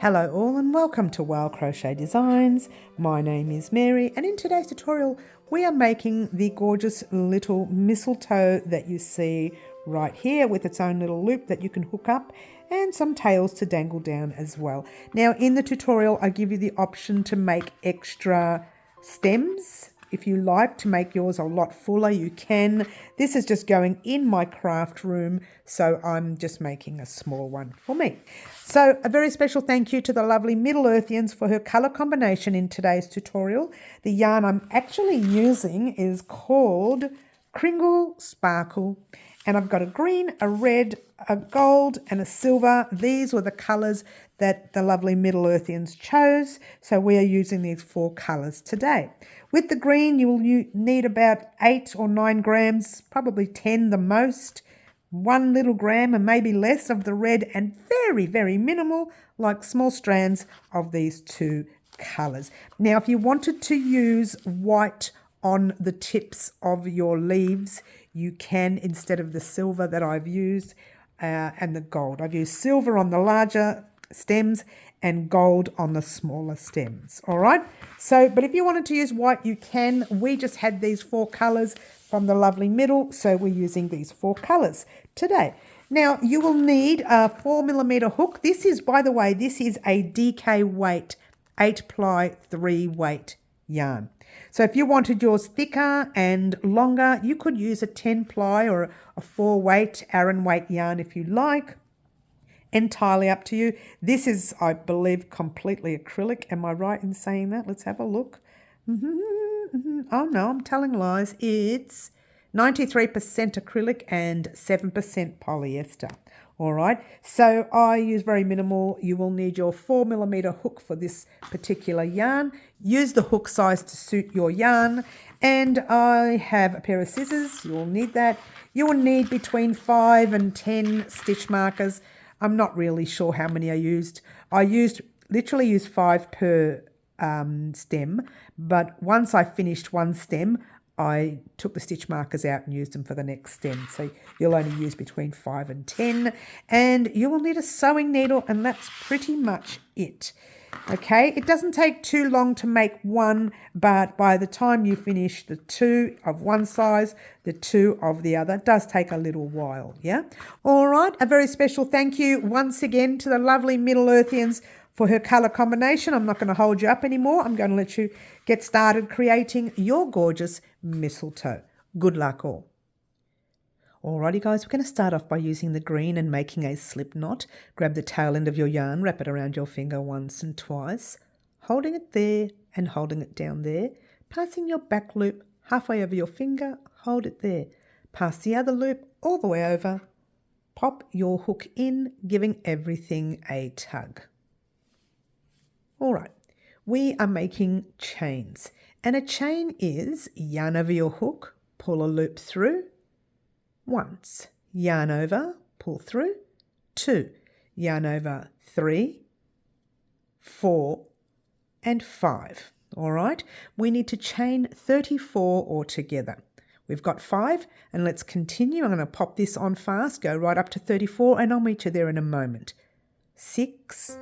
Hello all and welcome to Crochet Designs. My name is Mary and in today's tutorial we are making the gorgeous little mistletoe that you see right here with its own little loop that you can hook up and some tails to dangle down as well. Now in the tutorial I give you the option to make extra stems. If you like to make yours a lot fuller, you can. This is just going in my craft room, so I'm just making a small one for me. So a very special thank you to the lovely Middle Earthians for her colour combination in today's tutorial. The yarn I'm actually using is called Kringle Sparkle, and I've got a green, a red, a gold and a silver. These were the colours that the lovely Middle Earthians chose, so we are using these 4 colours today. With the green, you will need about 8 or 9 grams, probably 10 the most, 1 little gram and maybe less of the red, and very, very minimal, like small strands of these 2 colours. Now, if you wanted to use white on the tips of your leaves, you can instead of the silver that I've used and the gold. I've used silver on the larger stems and gold on the smaller stems. All right. So, but if you wanted to use white, you can. We just had these 4 colours from the lovely Middle, so we're using these 4 colours today. Now, you will need a 4mm hook. This is, by the way, this is a DK weight, 8-ply, 3-weight yarn. So if you wanted yours thicker and longer, you could use a 10-ply or a 4-weight Aran weight yarn if you like. Entirely up to you. This is, I believe, completely acrylic. Am I right in saying that? Let's have a look. Oh no, I'm telling lies. It's 93% acrylic and 7% polyester. All right, so I use very minimal. You will need your 4mm hook for this particular yarn. Use the hook size to suit your yarn. And I have a pair of scissors. You will need that. You will need between 5 and 10 stitch markers. I'm not really sure how many I used. Literally used 5 per stem, but once I finished one stem, I took the stitch markers out and used them for the next stem. So you'll only use between 5 and 10, and you will need a sewing needle, and that's pretty much it. Okay, it doesn't take too long to make one, but by the time you finish the 2 of one size, the 2 of the other, it does take a little while, yeah? All right, a very special thank you once again to the lovely Middle Earthians for her colour combination. I'm not going to hold you up anymore. I'm going to let you get started creating your gorgeous mistletoe. Good luck all. Alrighty guys, we're going to start off by using the green and making a slip knot. Grab the tail end of your yarn, wrap it around your finger once and twice, holding it there and holding it down there, passing your back loop halfway over your finger, hold it there, pass the other loop all the way over, pop your hook in, giving everything a tug. Alright, we are making chains, and a chain is yarn over your hook, pull a loop through, once, yarn over, pull through, 2, yarn over, 3, 4, and 5. All right, we need to chain 34 altogether. We've got 5, and let's continue. I'm going to pop this on fast, go right up to 34, and I'll meet you there in a moment. 6,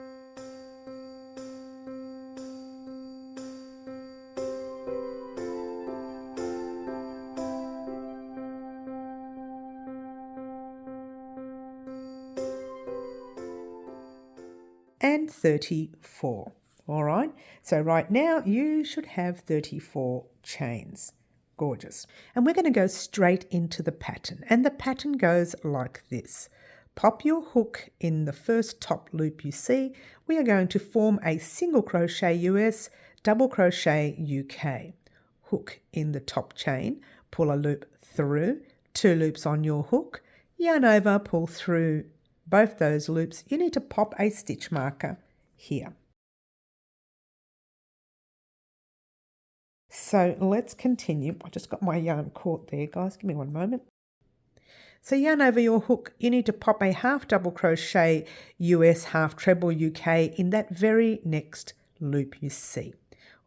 34. All right, so right now you should have 34 chains. Gorgeous. And we're going to go straight into the pattern, and the pattern goes like this. Pop your hook in the first top loop you see. We are going to form a single crochet US, double crochet UK. Hook in the top chain, pull a loop through, 2 loops on your hook, yarn over, pull through both those loops. You need to pop a stitch marker here. So let's continue. I just got my yarn caught there, guys. Give me one moment. So yarn over your hook. You need to pop a half double crochet US, half treble UK in that very next loop you see.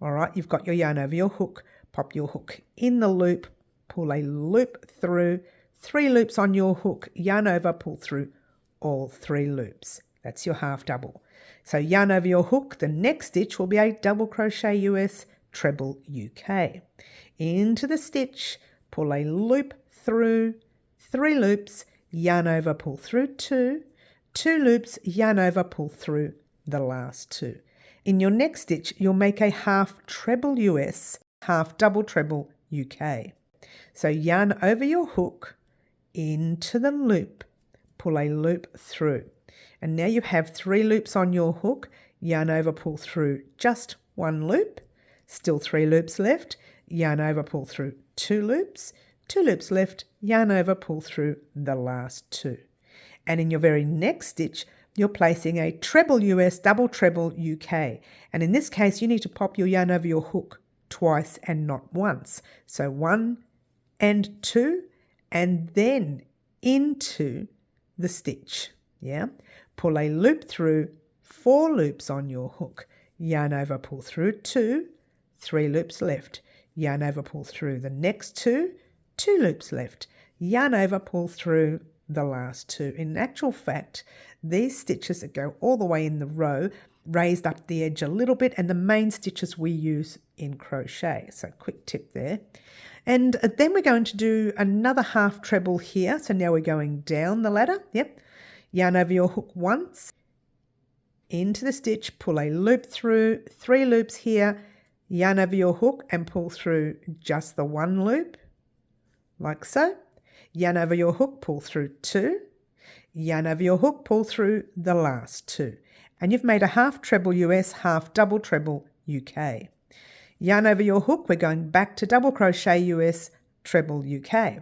All right, you've got your yarn over your hook. Pop your hook in the loop, pull a loop through, 3 loops on your hook, yarn over, pull through all 3 loops. That's your half double. So yarn over your hook, the next stitch will be a double crochet US, treble UK. Into the stitch, pull a loop through, 3 loops, yarn over, pull through 2, 2 loops, yarn over, pull through the last 2. In your next stitch, you'll make a half treble US, half double treble UK. So yarn over your hook, into the loop, pull a loop through. And now you have 3 loops on your hook, yarn over, pull through just 1 loop, still 3 loops left, yarn over, pull through 2 loops, 2 loops left, yarn over, pull through the last 2. And in your very next stitch, you're placing a treble US, double treble UK. And in this case, you need to pop your yarn over your hook twice and not once. So 1 and 2, and then into the stitch. Yeah, pull a loop through, 4 loops on your hook, yarn over, pull through 2, 3 loops left, yarn over, pull through the next 2, 2 loops left, yarn over, pull through the last 2. In actual fact, these stitches that go all the way in the row raised up the edge a little bit, and the main stitches we use in crochet. So quick tip there. And then we're going to do another half treble here. So now we're going down the ladder. Yep. Yarn over your hook once, into the stitch, pull a loop through, 3 loops here, yarn over your hook and pull through just the 1 loop, like so. Yarn over your hook, pull through 2, yarn over your hook, pull through the last 2. And you've made a half treble US, half double treble UK. Yarn over your hook, we're going back to double crochet US, treble UK.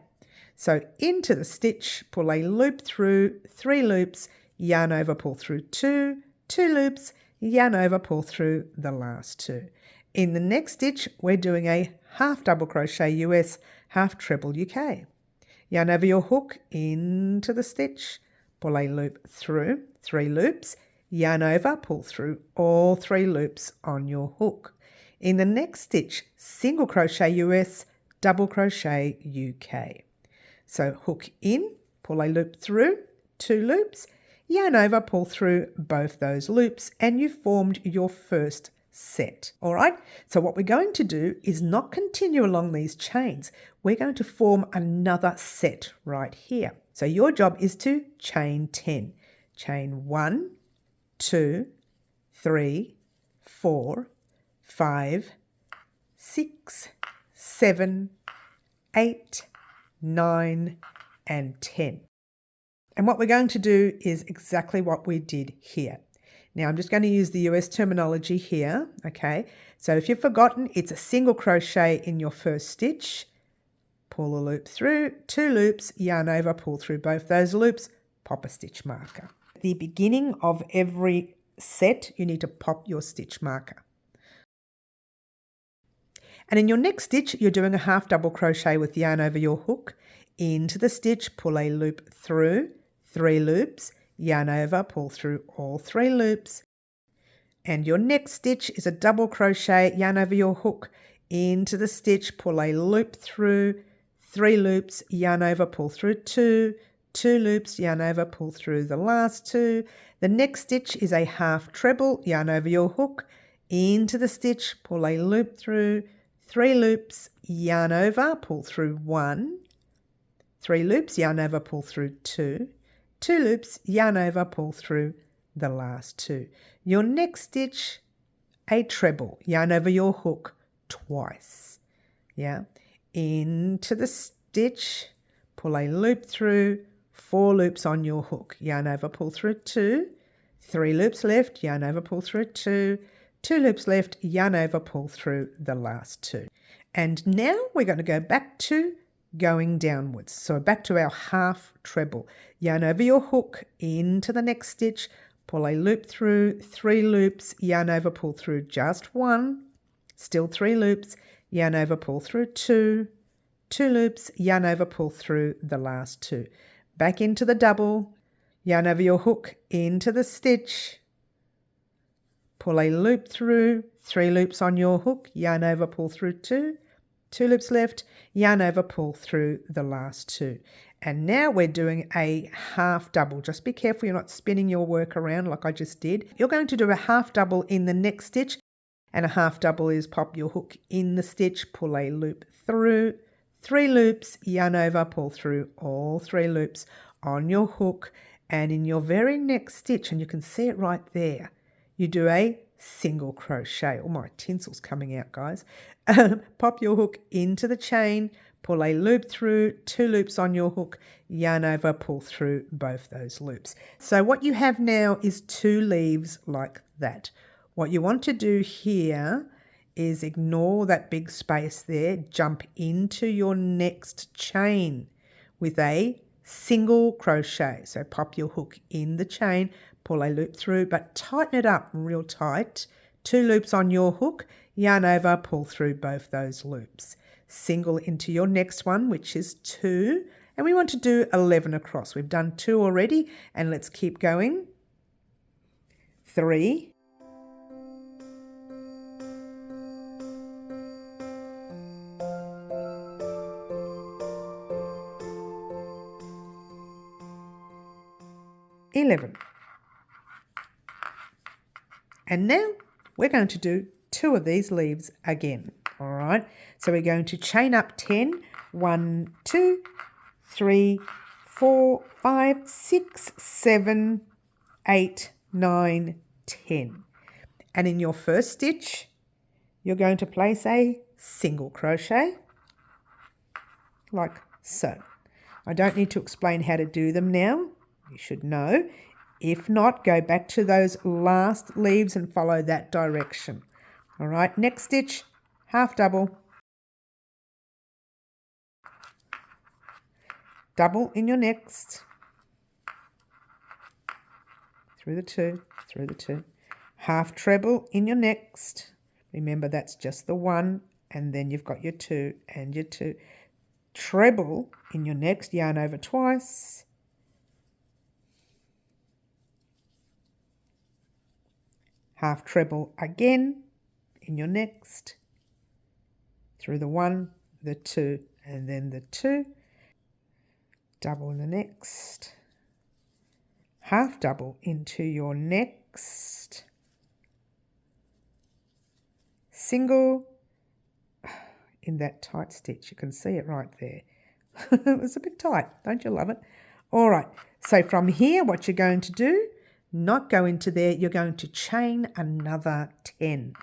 So into the stitch, pull a loop through, 3 loops, yarn over, pull through 2, 2 loops, yarn over, pull through the last 2. In the next stitch, we're doing a half double crochet US, half treble UK. Yarn over your hook, into the stitch, pull a loop through, 3 loops, yarn over, pull through all 3 loops on your hook. In the next stitch, single crochet US, double crochet UK. So hook in, pull a loop through, 2 loops, yarn over, pull through both those loops, and you've formed your first set. All right, so what we're going to do is not continue along these chains. We're going to form another set right here. So your job is to chain 10. Chain 1, 2, 3, 4, 5, 6, 7, 8, 9, and 10. And what we're going to do is exactly what we did here. Now I'm just going to use the US terminology here, okay? So if you've forgotten, it's a single crochet in your first stitch, pull a loop through, 2 loops, yarn over, pull through both those loops, pop a stitch marker. At the beginning of every set, you need to pop your stitch marker. And in your next stitch, you're doing a half double crochet with yarn over your hook, into the stitch, pull a loop through, 3 loops, yarn over, pull through all 3 loops. And your next stitch is a double crochet, yarn over your hook, into the stitch, pull a loop through, 3 loops, yarn over, pull through 2, 2 loops, yarn over, pull through the last 2. The next stitch is a half treble, yarn over your hook, into the stitch, pull a loop through, 3 loops, yarn over, pull through 1, 3 loops, yarn over, pull through 2, 2 loops, yarn over, pull through the last 2. Your next stitch, a treble, yarn over your hook twice. Yeah, into the stitch, pull a loop through, 4 loops on your hook, yarn over, pull through 2, 3 loops left, yarn over, pull through 2, 2 loops left, yarn over, pull through the last 2. And now we're going to go back to going downwards. So back to our half treble. Yarn over your hook, into the next stitch, pull a loop through, 3 loops, yarn over, pull through just 1, still 3 loops, yarn over, pull through 2, 2 loops, yarn over, pull through the last 2. Back into the double, yarn over your hook, into the stitch, pull a loop through, 3 loops on your hook, yarn over, pull through 2, 2 loops left, yarn over, pull through the last 2. And now we're doing a half double. Just be careful you're not spinning your work around like I just did. You're going to do a half double in the next stitch, and a half double is pop your hook in the stitch, pull a loop through, 3 loops, yarn over, pull through all 3 loops on your hook, and in your very next stitch, and you can see it right there, you do a single crochet. Oh, my tinsel's coming out, guys. Pop your hook into the chain, pull a loop through, 2 loops on your hook, yarn over, pull through both those loops. So what you have now is 2 leaves like that. What you want to do here is ignore that big space there, jump into your next chain with a single crochet. So pop your hook in the chain, pull a loop through, but tighten it up real tight. 2 loops on your hook, yarn over, pull through both those loops. Single into your next one, which is 2, and we want to do 11 across. We've done 2 already, and let's keep going. 3, 11. And now we're going to do 2 of these leaves again. All right, so we're going to chain up 10. 1, 2, 3, 4, 5, 6, 7, 8, 9, 10. And in your first stitch, you're going to place a single crochet like so. I don't need to explain how to do them now. You should know. If not, go back to those last leaves and follow that direction. All right, next stitch, half double. Double in your next. Through the 2, through the 2. Half treble in your next. Remember, that's just the 1, and then you've got your 2 and your 2. Treble in your next, yarn over twice. Half treble again in your next. Through the 1, the 2, and then the 2. Double in the next. Half double into your next. Single in that tight stitch. You can see it right there. It was a bit tight. Don't you love it? All right. So from here, what you're going to do, not go into there, you're going to chain another 10.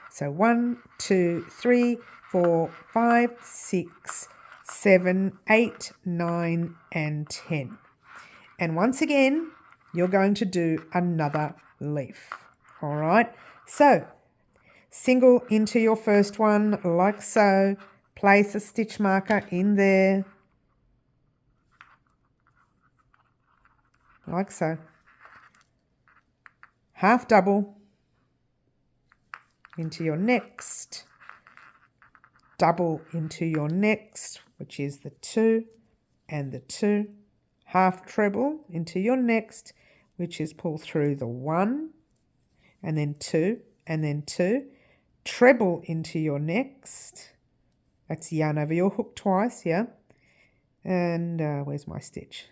So 1, 2, 3, 4, 5, 6, 7, 8, 9, and 10. And once again, you're going to do another leaf. All right. So single into your first one like so. Place a stitch marker in there like so. Half double into your next. Double into your next, which is the 2 and the 2. Half treble into your next, which is pull through the 1 and then 2 and then 2. Treble into your next. That's yarn over your hook twice, yeah. And where's my stitch?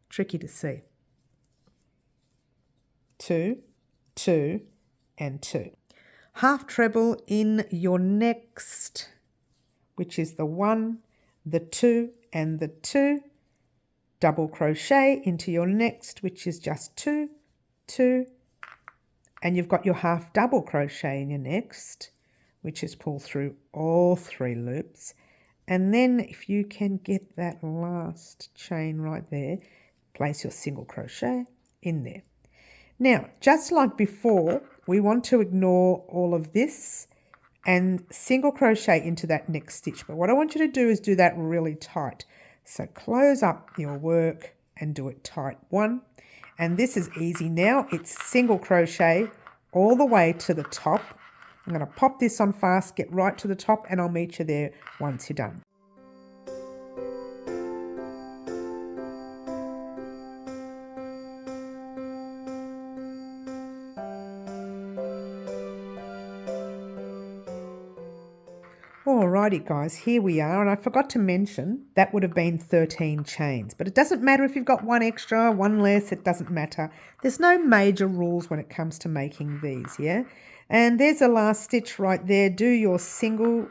Tricky to see. 2, 2, and 2. Half treble in your next, which is the 1, the 2, and the 2. Double crochet into your next, which is just 2, 2. And you've got your half double crochet in your next, which is pull through all 3 loops. And then if you can get that last chain right there, place your single crochet in there. Now, just like before, we want to ignore all of this and single crochet into that next stitch. But what I want you to do is do that really tight. So close up your work and do it tight. 1. And this is easy now. It's single crochet all the way to the top. I'm going to pop this on fast, get right to the top, and I'll meet you there once you're done. All Alrighty guys, here we are, and I forgot to mention that would have been 13 chains, but it doesn't matter if you've got one extra, one less, it doesn't matter. There's no major rules when it comes to making these, yeah? And there's the last stitch right there. Do your single,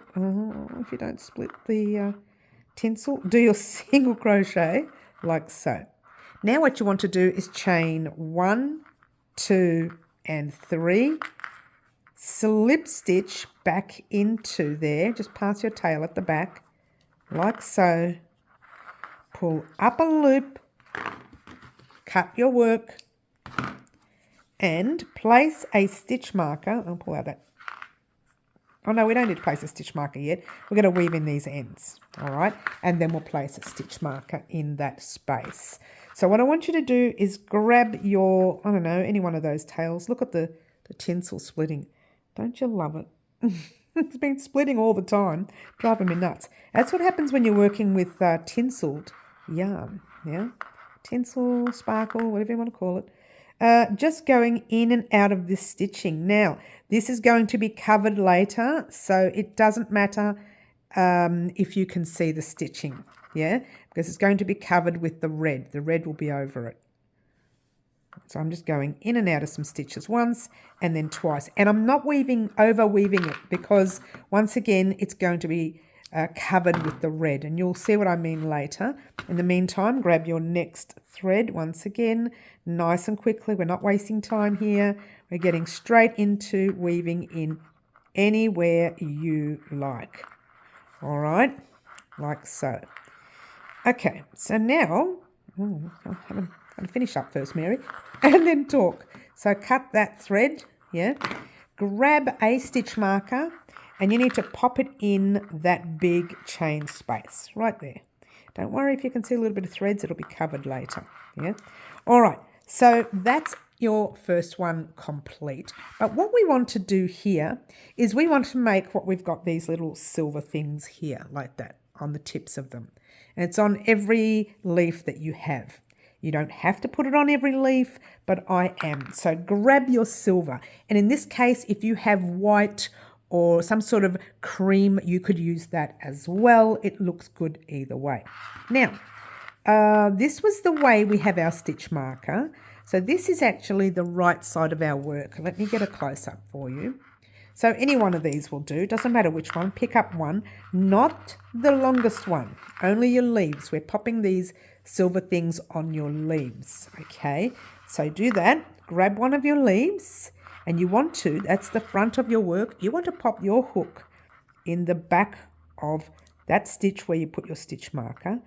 if you don't split the tinsel, do your single crochet like so. Now what you want to do is chain 1, 2 and 3, slip stitch back into there, just pass your tail at the back like so, pull up a loop, cut your work and place a stitch marker. I'll pull out that. Oh no, we don't need to place a stitch marker yet. We're going to weave in these ends, all right? And then we'll place a stitch marker in that space. So what I want you to do is grab your, I don't know, any one of those tails. Look at the tinsel splitting. Don't you love it? It's been splitting all the time, driving me nuts. That's what happens when you're working with tinseled yarn, yeah? Tinsel, sparkle, whatever you want to call it. Just going in and out of this stitching. Now, this is going to be covered later, so it doesn't matter if you can see the stitching, yeah? Because it's going to be covered with the red. The red will be over it. So I'm just going in and out of some stitches once and then twice. And I'm not over weaving it because once again, it's going to be covered with the red, and you'll see what I mean later. In the meantime, grab your next thread once again, nice and quickly. We're not wasting time here. We're getting straight into weaving in anywhere you like. All right, like so. Okay, so now, I'm going to finish up first, Mary, and then talk. So cut that thread, yeah. Grab a stitch marker, and you need to pop it in that big chain space right there. Don't worry if you can see a little bit of threads, it'll be covered later, yeah. All right, so that's your first one complete. But what we want to do here is we want to make what we've got, these little silver things here like that on the tips of them. And it's on every leaf that you have. You don't have to put it on every leaf, but I am. So grab your silver. And in this case, if you have white or some sort of cream, you could use that as well. It looks good either way. Now, this was the way we have our stitch marker. So this is actually the right side of our work. Let me get a close-up for you. So any one of these will do. Doesn't matter which one. Pick up one. Not the longest one. Only your leaves. We're popping these silver things on your leaves. Okay, so do that. Grab one of your leaves, and you want to, that's the front of your work, you want to pop your hook in the back of that stitch where you put your stitch marker.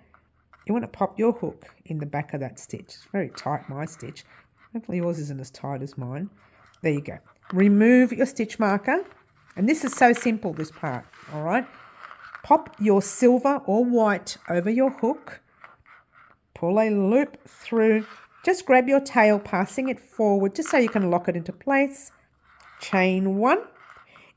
You want to pop your hook in the back of that stitch. It's very tight, my stitch. Hopefully yours isn't as tight as mine. There you go. Remove your stitch marker, and this is so simple, this part, all right? Pop your silver or white over your hook, pull a loop through, just grab your tail, passing it forward just so you can lock it into place. Chain 1.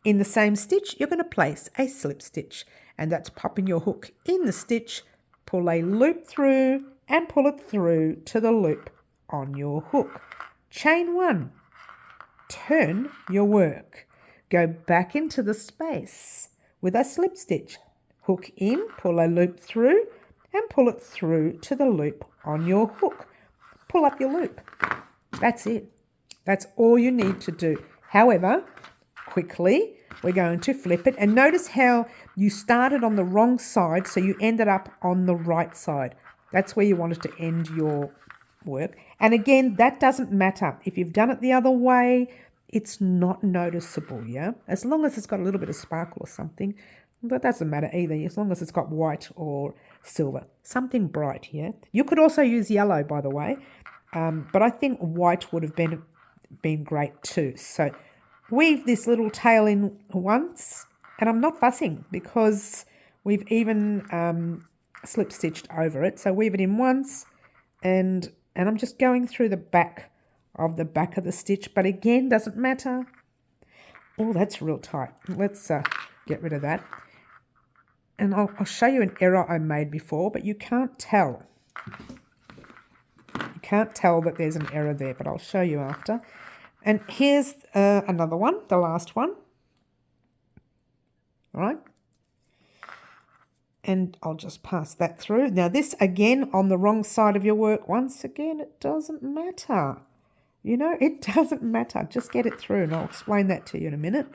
In the same stitch, you're going to place a slip stitch, and that's popping your hook in the stitch, pull a loop through and pull it through to the loop on your hook. Chain 1. Turn your work. Go back into the space with a slip stitch. Hook in, pull a loop through and pull it through to the loop on your hook. Pull up your loop. That's it. That's all you need to do. However, quickly, we're going to flip it. And notice how you started on the wrong side, so you ended up on the right side. That's where you wanted to end your work. And again, that doesn't matter. If you've done it the other way, it's not noticeable, yeah? As long as it's got a little bit of sparkle or something, that doesn't matter either, as long as it's got white or silver. Something bright, yeah? You could also use yellow, by the way, but I think white would have been great too. So weave this little tail in once, and I'm not fussing because we've even slip stitched over it. So weave it in once, and I'm just going through the back of the stitch, but again, doesn't matter. Oh, that's real tight. Let's get rid of that. And I'll show you an error I made before, but you can't tell. You can't tell that there's an error there, but I'll show you after. And here's another one, the last one. All right. And I'll just pass that through. Now this again on the wrong side of your work, once again, it doesn't matter. You know, it doesn't matter. Just get it through and I'll explain that to you in a minute.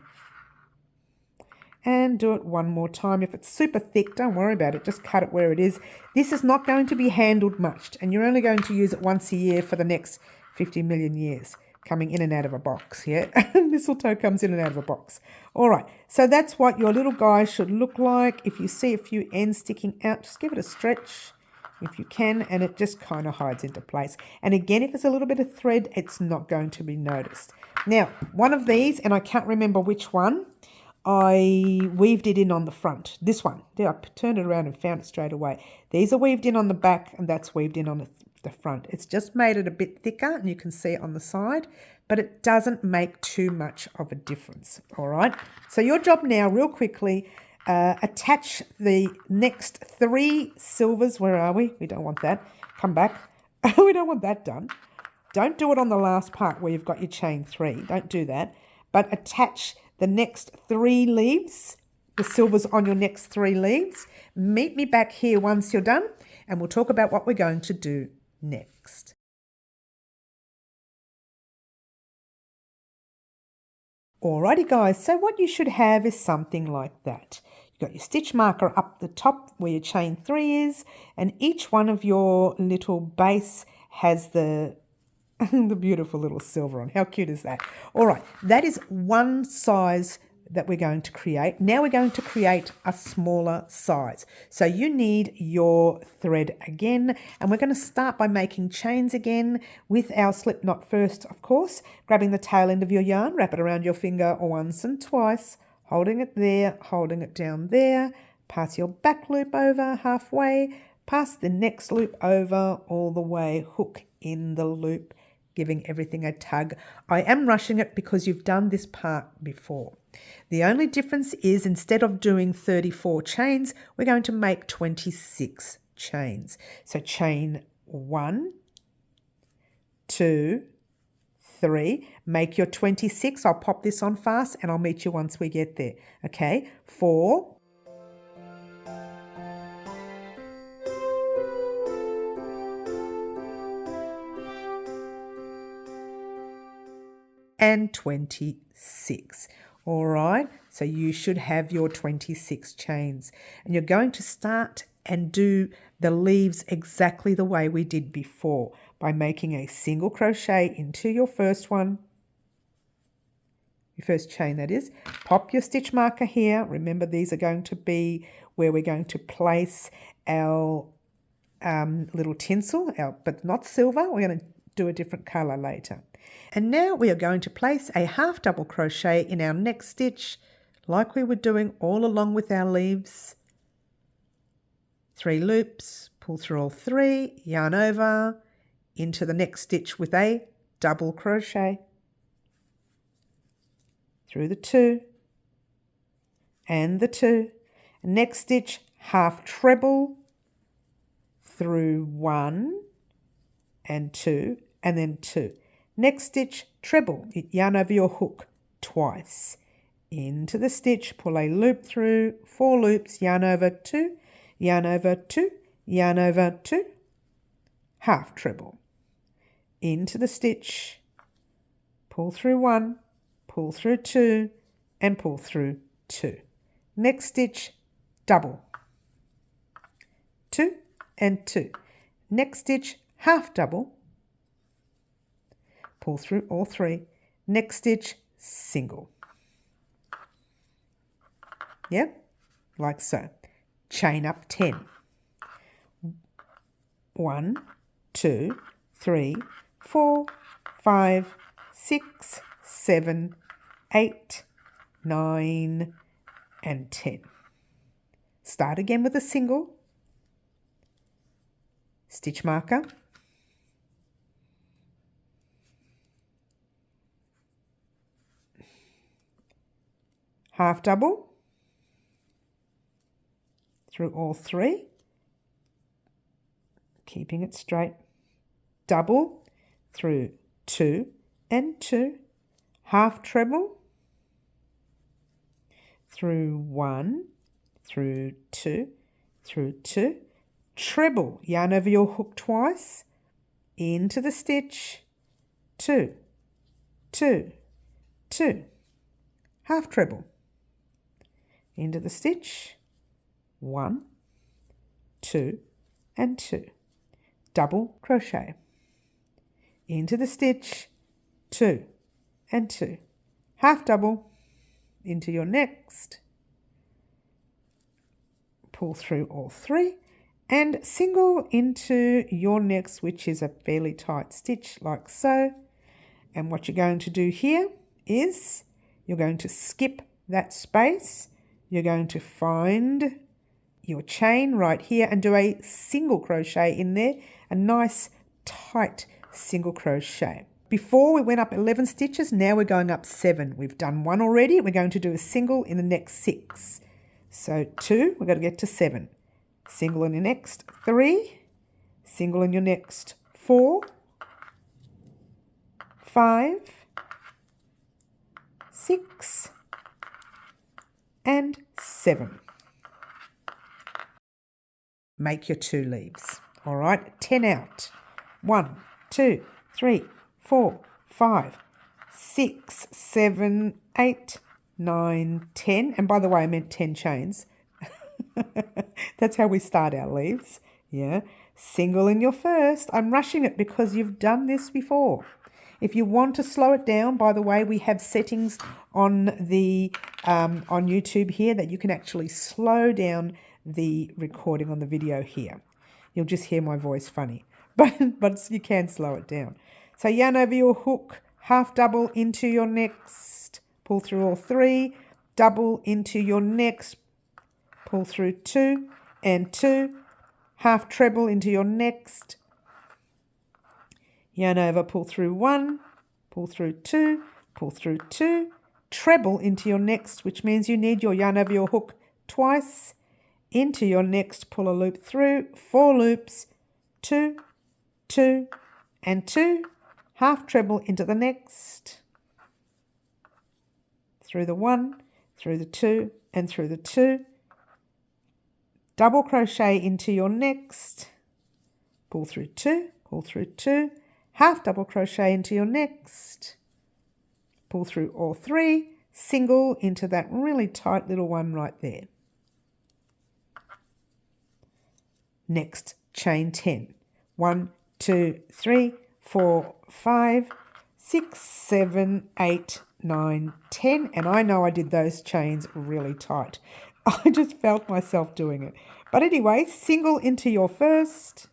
And do it one more time. If it's super thick, don't worry about it. Just cut it where it is. This is not going to be handled much and you're only going to use it once a year for the next 50 million years. Coming in and out of a box, yeah? Mistletoe comes in and out of a box. All right, so that's what your little guy should look like. If you see a few ends sticking out, just give it a stretch if you can, and it just kind of hides into place. And again, if it's a little bit of thread, it's not going to be noticed. Now, one of these, and I can't remember which one, I weaved it in on the front. This one, there, I turned it around and found it straight away. These are weaved in on the back, and that's weaved in on the front. It's just made it a bit thicker, and you can see it on the side, but it doesn't make too much of a difference, all right? So your job now, real quickly, attach the next 3 silvers. Where are we? We don't want that. Come back. We don't want that done. Don't do it on the last part where you've got your chain 3. Don't do that. But attach the next 3 leaves, the silvers on your next 3 leaves. Meet me back here once you're done, and we'll talk about what we're going to do next. Alrighty guys, so what you should have is something like that. You've got your stitch marker up the top where your chain 3 is, and each one of your little base has the the beautiful little silver on. How cute is that? All right, that is one size that we're going to create. Now we're going to create a smaller size. So you need your thread again, and we're going to start by making chains again with our slip knot first, of course. Grabbing the tail end of your yarn, wrap it around your finger once and twice, holding it there, holding it down there, pass your back loop over halfway, pass the next loop over all the way, hook in the loop, giving everything a tug. I am rushing it because you've done this part before. The only difference is instead of doing 34 chains, we're going to make 26 chains. So chain 1, 2, 3, make your 26. I'll pop this on fast and I'll meet you once we get there. Okay, 4, and 26. All right, so you should have your 26 chains, and you're going to start and do the leaves exactly the way we did before by making a single crochet into your first one, your first chain that is. Pop your stitch marker here. Remember, these are going to be where we're going to place our little tinsel, but not silver. We're going to do a different color later. And now we are going to place a half double crochet in our next stitch like we were doing all along with our leaves. 3 loops, pull through all 3, yarn over into the next stitch with a double crochet, through the 2 and the 2. Next stitch, half treble, through 1 and 2 and then 2. Next stitch, treble, yarn over your hook twice. Into the stitch, pull a loop through, 4 loops, yarn over 2, yarn over 2, yarn over 2, half treble. Into the stitch, pull through 1, pull through 2, and pull through 2. Next stitch, double, 2 and 2. Next stitch, half double, pull through all 3. Next stitch, single. Yep, like so. Chain up 10. 1, 2, 3, 4, 5, 6, 7, 8, 9, and 10. Start again with a single. Stitch marker. Half double through all 3, keeping it straight, double through 2 and 2, half treble through 1, through 2, through 2, treble, yarn over your hook twice, into the stitch, 2, 2, 2, half treble, into the stitch, 1, 2 and 2, double crochet, into the stitch, 2 and 2, half double, into your next, pull through all 3 and single into your next, which is a fairly tight stitch like so. And what you're going to do here is you're going to skip that space, you're going to find your chain right here and do a single crochet in there, a nice tight single crochet. Before we went up 11 stitches, now we're going up 7. We've done 1 already. We're going to do a single in the next 6. So 2, we've got to get to 7. Single in your next 3, single in your next 4, 5, 6, and 7. Make your 2 leaves. All right, 10 out. 1, 2, 3, 4, 5, 6, 7, 8, 9, 10. And by the way, I meant 10 chains. That's how we start our leaves. Yeah. Single in your first. I'm rushing it because you've done this before. If you want to slow it down, by the way, we have settings on the on YouTube here that you can actually slow down the recording on the video here. You'll just hear my voice funny, but you can slow it down. So yarn over your hook, half double into your next, pull through all 3, double into your next, pull through 2 and 2, half treble into your next, yarn over, pull through 1, pull through 2, pull through 2, treble into your next, which means you need your yarn over your hook twice, into your next, pull a loop through, 4 loops, 2, 2 and 2, half treble into the next, through the 1, through the 2 and through the 2, double crochet into your next, pull through 2, pull through 2, half double crochet into your next, pull through all 3, single into that really tight little one right there. Next, chain 10. 1, 2, 3, 4, 5, 6, 7, 8, 9, 10. And I know I did those chains really tight. I just felt myself doing it. But anyway, single into your first.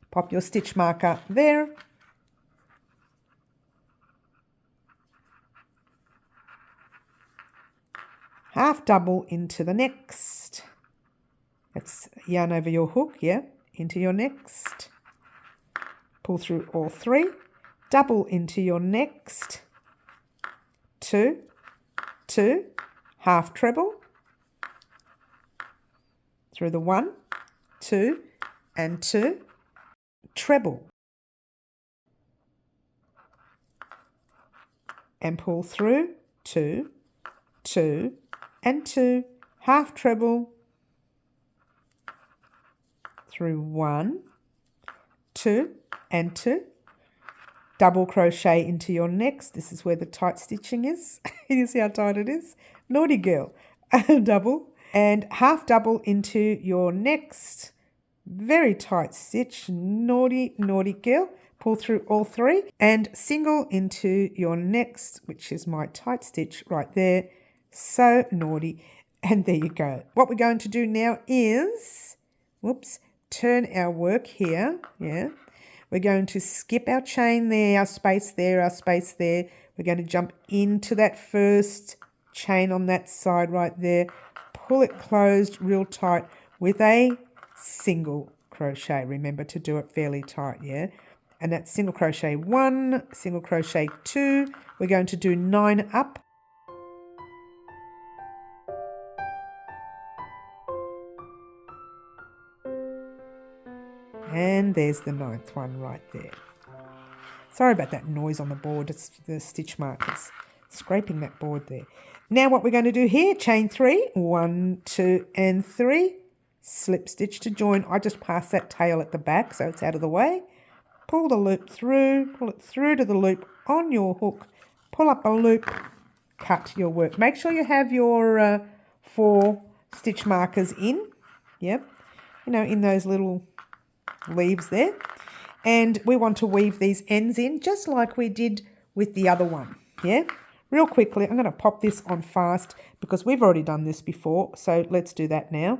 Pop your stitch marker there. Half double into the next. That's yarn over your hook, yeah, into your next. Pull through all 3. Double into your next. 2, 2, half treble. Through the 1, 2 and 2. Treble. And pull through 2, 2 and 2. Half treble. Through 1, 2 and 2, double crochet into your next. This is where the tight stitching is. You see how tight it is? Naughty girl. Double and half double into your next. Very tight stitch. Naughty, naughty girl. Pull through all 3 and single into your next, which is my tight stitch right there. So naughty. And there you go. What we're going to do now is, whoops, turn our work here, yeah. We're going to skip our chain there, our space there, our space there. We're going to jump into that first chain on that side right there, pull it closed real tight with a single crochet. Remember to do it fairly tight, yeah. And that's single crochet 1, single crochet 2. We're going to do 9 up. And there's the 9th one right there. Sorry about that noise on the board. It's the stitch markers scraping that board there. Now what we're going to do here, chain 3, 1, 2 and 3, slip stitch to join. I just pass that tail at the back so it's out of the way. Pull the loop through, pull it through to the loop on your hook, pull up a loop, cut your work. Make sure you have your 4 stitch markers in, yep, in those little leaves there. And we want to weave these ends in just like we did with the other one, yeah? Real quickly, I'm going to pop this on fast because we've already done this before, so let's do that now.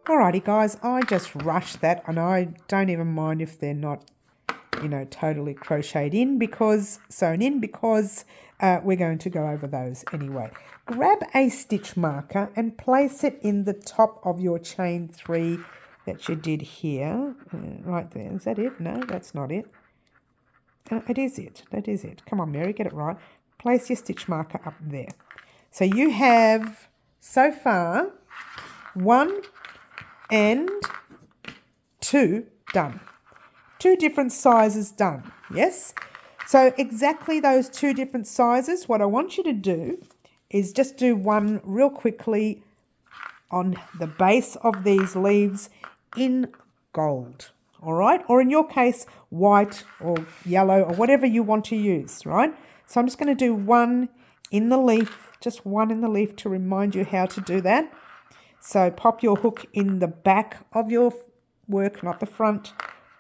Alrighty guys, I just rushed that and I don't even mind if they're not, totally crocheted in because, sewn in because we're going to go over those anyway. Grab a stitch marker and place it in the top of your chain 3 that you did here. Right there, is that it? No, that's not it. It is it, that is it. Come on Mary, get it right. Place your stitch marker up there. So you have so far 1 and 2 done. 2 different sizes done, yes? So exactly those 2 different sizes, what I want you to do is just do one real quickly on the base of these leaves in gold, all right? Or in your case, white or yellow or whatever you want to use, right? So I'm just going to do one in the leaf, just one in the leaf to remind you how to do that. So pop your hook in the back of your work, not the front.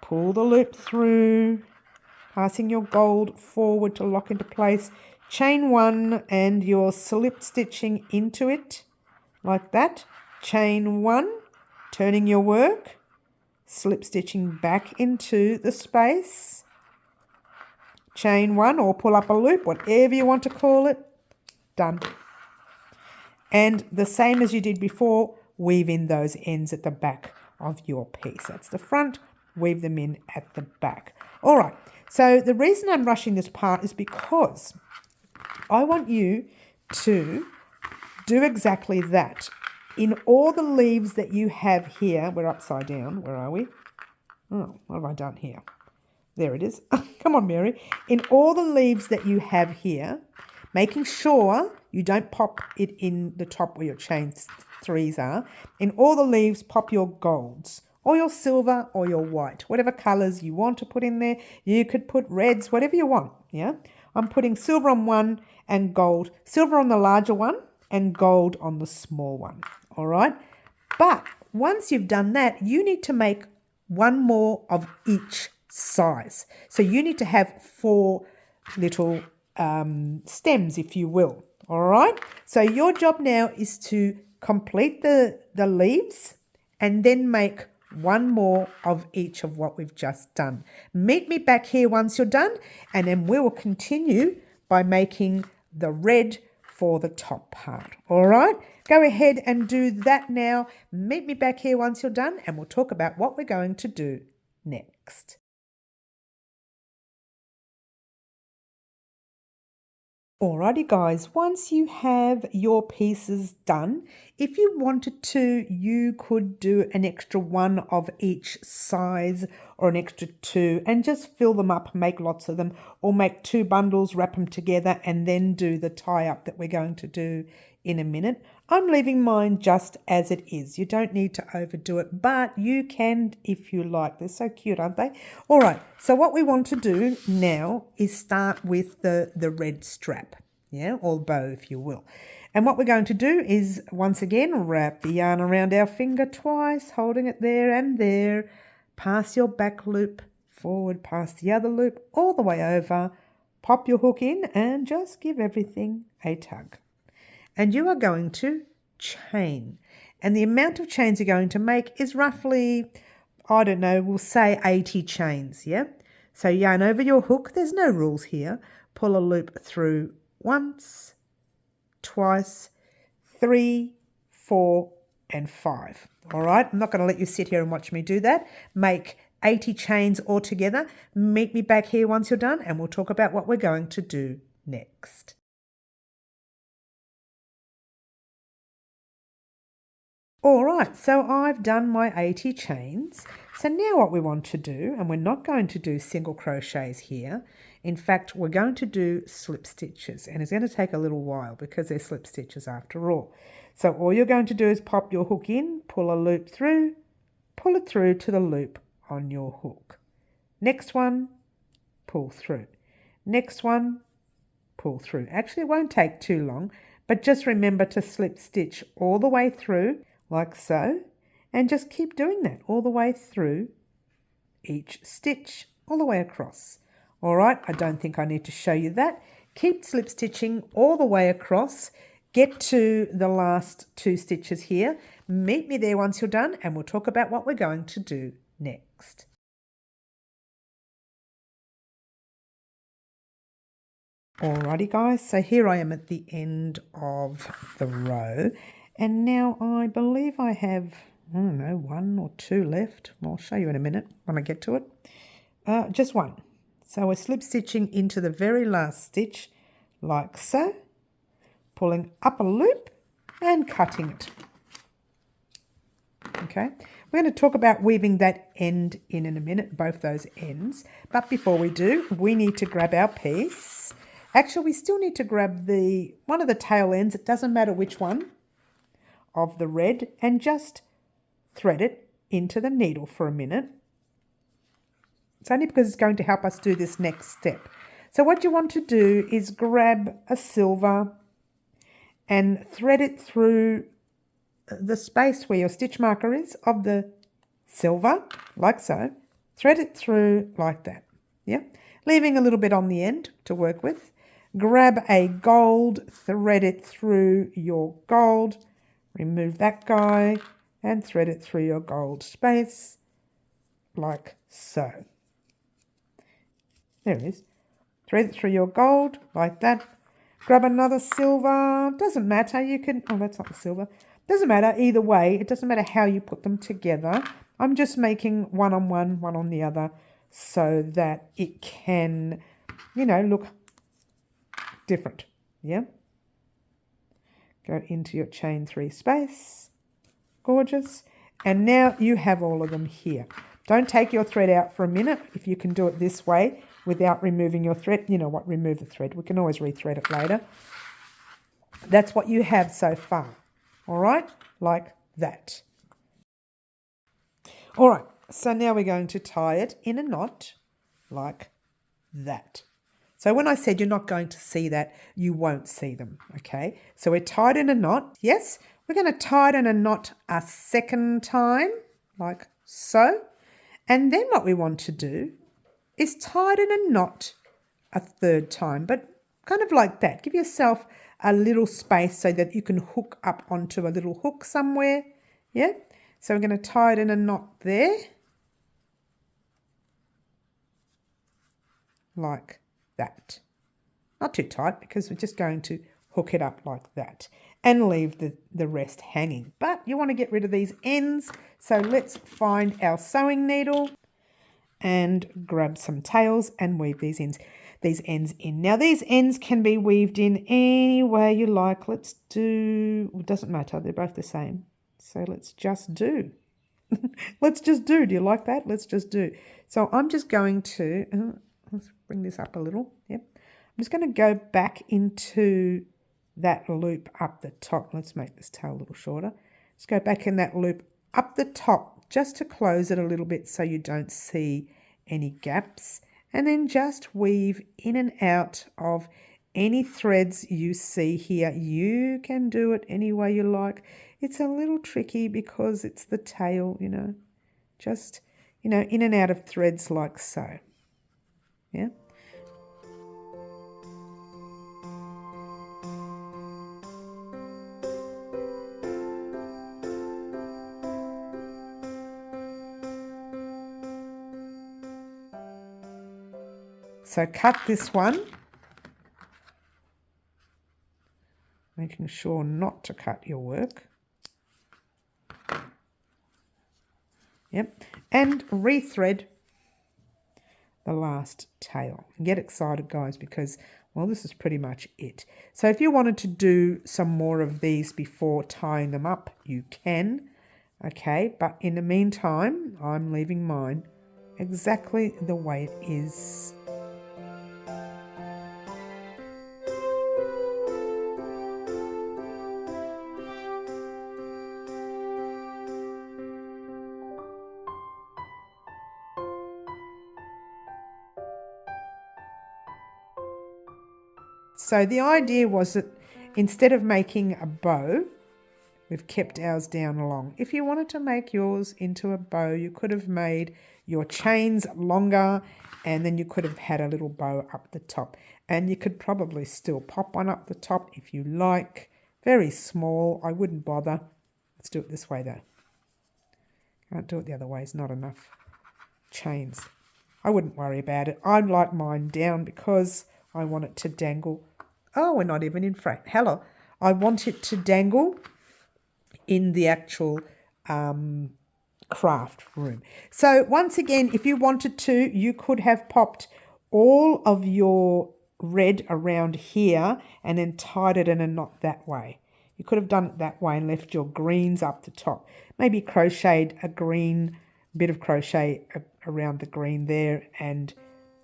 Pull the loop through, passing your gold forward to lock into place. Chain 1 and you're slip stitching into it like that. Chain 1, turning your work, slip stitching back into the space. Chain 1 or pull up a loop, whatever you want to call it. Done. And the same as you did before, weave in those ends at the back of your piece. That's the front, weave them in at the back. All right, so the reason I'm rushing this part is because I want you to do exactly that. In all the leaves that you have here, we're upside down, where are we? Oh, what have I done here? There it is. Come on, Mary. In all the leaves that you have here, making sure you don't pop it in the top where your chain 3s are. In all the leaves, pop your golds or your silver or your white, whatever colours you want to put in there. You could put reds, whatever you want, yeah? I'm putting silver on one and gold, silver on the larger one and gold on the small one, all right? But once you've done that, you need to make one more of each size. So you need to have 4 little stems, if you will. All right. So your job now is to complete the leaves and then make one more of each of what we've just done. Meet me back here once you're done, and then we will continue by making the red for the top part. All right. Go ahead and do that now. Meet me back here once you're done, and we'll talk about what we're going to do next. Alrighty guys, once you have your pieces done, if you wanted to, you could do an extra 1 of each size or an extra 2 and just fill them up, make lots of them, or make 2 bundles, wrap them together and then do the tie up that we're going to do in a minute. I'm leaving mine just as it is. You don't need to overdo it, but you can if you like. They're so cute, aren't they? All right, so what we want to do now is start with the red strap, yeah, or bow if you will. And what we're going to do is, once again, wrap the yarn around our finger twice, holding it there and there. Pass your back loop forward, past the other loop, all the way over. Pop your hook in and just give everything a tug. And you are going to chain. And the amount of chains you're going to make is roughly, I don't know, we'll say 80 chains, yeah? So yarn over your hook. There's no rules here. Pull a loop through once, twice, 3, 4, and 5. All right, I'm not going to let you sit here and watch me do that. Make 80 chains altogether. Meet me back here once you're done and we'll talk about what we're going to do next. All right, so I've done my 80 chains. So now what we want to do, and we're not going to do single crochets here. In fact, we're going to do slip stitches, and it's going to take a little while because they're slip stitches after all. So all you're going to do is pop your hook in, pull a loop through, pull it through to the loop on your hook. Next one, pull through. Next one, pull through. Actually, it won't take too long, but just remember to slip stitch all the way through like so, and just keep doing that all the way through each stitch, all the way across. All right, I don't think I need to show you that. Keep slip stitching all the way across. Get to the last 2 stitches here. Meet me there once you're done and we'll talk about what we're going to do next. Alrighty guys, so here I am at the end of the row, and now I believe I have, I don't know, 1 or 2 left. I'll show you in a minute when I get to it. Just 1. So we're slip stitching into the very last stitch like so, pulling up a loop and cutting it. Okay, we're going to talk about weaving that end in a minute, both those ends. But before we do, we need to grab our piece. Actually, we still need to grab one of the tail ends, it doesn't matter which one, of the red, and just thread it into the needle for a minute. It's only because it's going to help us do this next step. So what you want to do is grab a silver and thread it through the space where your stitch marker is of the silver, like so. Thread it through like that, yeah? Leaving a little bit on the end to work with. Grab a gold, thread it through your gold, remove that guy, and thread it through your gold space, like so. There it is. Thread it through your gold, like that. Grab another silver, doesn't matter, you can, oh that's not the silver. Doesn't matter either way, it doesn't matter how you put them together. I'm just making one on one, one on the other, so that it can, you know, look different, yeah? Go into your chain 3 space, gorgeous. And now you have all of them here. Don't take your thread out for a minute. If you can do it this way without removing your thread, you know what, remove the thread. We can always rethread it later. That's what you have so far, all right? Like that. All right, so now we're going to tie it in a knot like that. So when I said you're not going to see that, you won't see them, okay? So we're tied in a knot, yes? We're going to tie it in a knot a second time, like so. And then what we want to do is tie it in a knot a third time, but kind of like that. Give yourself a little space so that you can hook up onto a little hook somewhere, yeah? So we're going to tie it in a knot there, like that. Not too tight because we're just going to hook it up like that and leave the rest hanging. But you want to get rid of these ends, so let's find our sewing needle and grab some tails and weave these ends in. Now these ends can be weaved in any way you like. Let's do, it doesn't matter, they're both the same. So let's just do. Let's just do. Do you like that? Let's just do. So I'm just going to, let's bring this up a little. Yep. I'm just going to go back into that loop up the top. Let's make this tail a little shorter. Let's go back in that loop up the top just to close it a little bit so you don't see any gaps. And then just weave in and out of any threads you see here. You can do it any way you like. It's a little tricky because it's the tail, you know. Just, you know, in and out of threads like so. Yeah. So cut this one, making sure not to cut your work. Yep, and rethread the last tail. And get excited, guys, because, well, this is pretty much it. So if you wanted to do some more of these before tying them up, you can. Okay, but in the meantime, I'm leaving mine exactly the way it is. So the idea was that instead of making a bow, we've kept ours down along. If you wanted to make yours into a bow, you could have made your chains longer, and then you could have had a little bow up the top. And you could probably still pop one up the top if you like. Very small. I wouldn't bother. Let's do it this way though. Can't do it the other way. It's not enough chains. I wouldn't worry about it. I'd like mine down because I want it to dangle. Oh, we're not even in frame. Hello. I want it to dangle in the actual craft room. So once again, if you wanted to, you could have popped all of your red around here and then tied it in a knot that way. You could have done it that way and left your greens up the top. Maybe crocheted a green bit of crochet around the green there and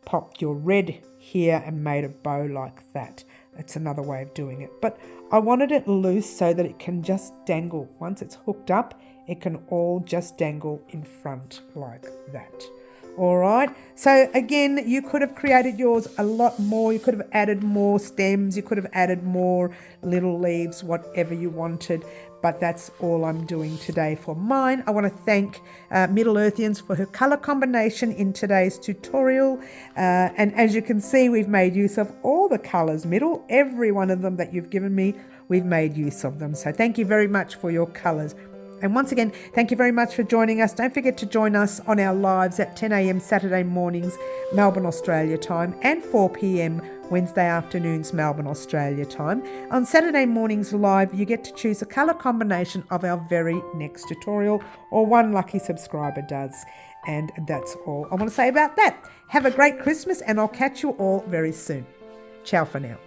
popped your red here and made a bow like that. That's another way of doing it. But I wanted it loose so that it can just dangle. Once it's hooked up, it can all just dangle in front like that. All right. So again, you could have created yours a lot more. You could have added more stems. You could have added more little leaves, whatever you wanted. But that's all I'm doing today for mine. I want to thank Middle Earthians for her colour combination in today's tutorial. And as you can see, we've made use of all the colours, Middle. Every one of them that you've given me, we've made use of them. So thank you very much for your colours. And once again, thank you very much for joining us. Don't forget to join us on our lives at 10 a.m. Saturday mornings, Melbourne, Australia time, and 4 p.m. Wednesday afternoons, Melbourne, Australia time. On Saturday mornings live, you get to choose a colour combination of our very next tutorial, or one lucky subscriber does. And that's all I want to say about that. Have a great Christmas, and I'll catch you all very soon. Ciao for now.